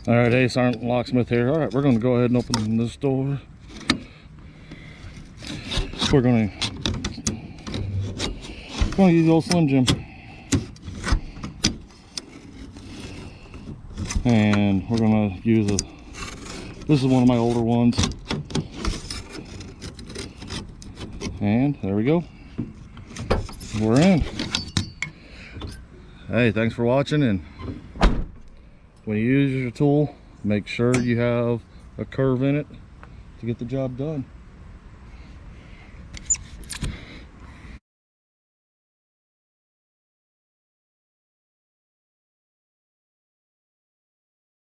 All right, hey, Sergeant Locksmith here. All right, we're going to go ahead and open this door. We're going to use the old Slim Jim. And we're going to use this is one of my older ones. And there we go. We're in. Hey, thanks for watching, and when you use your tool, make sure you have a curve in it to get the job done.